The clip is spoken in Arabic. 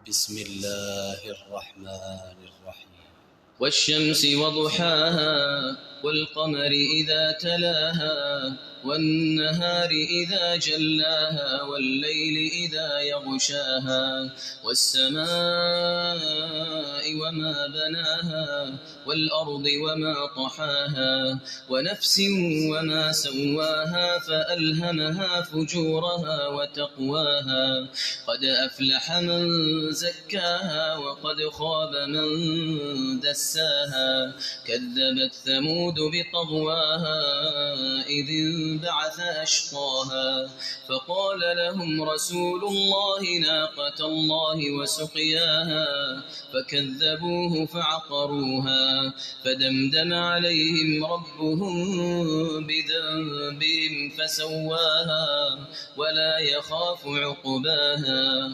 بسم الله الرحمن الرحيم. والشمس وضحاها والقمر إذا تلاها والنهار إذا جلاها والليل إذا يغشاها والسماء وما بناها والأرض وما طحاها ونفس وما سواها فألهمها فجورها وتقواها قد أفلح من زكاها وقد خاب من دساها كذبت ثمود بطغواها إذ انبعث أشقاها فقال لهم رسول الله ناقة الله وسقياها فكذبوه فعقروها فدمدم عليهم ربهم بذنبهم فسواها ولا يخاف عقباها.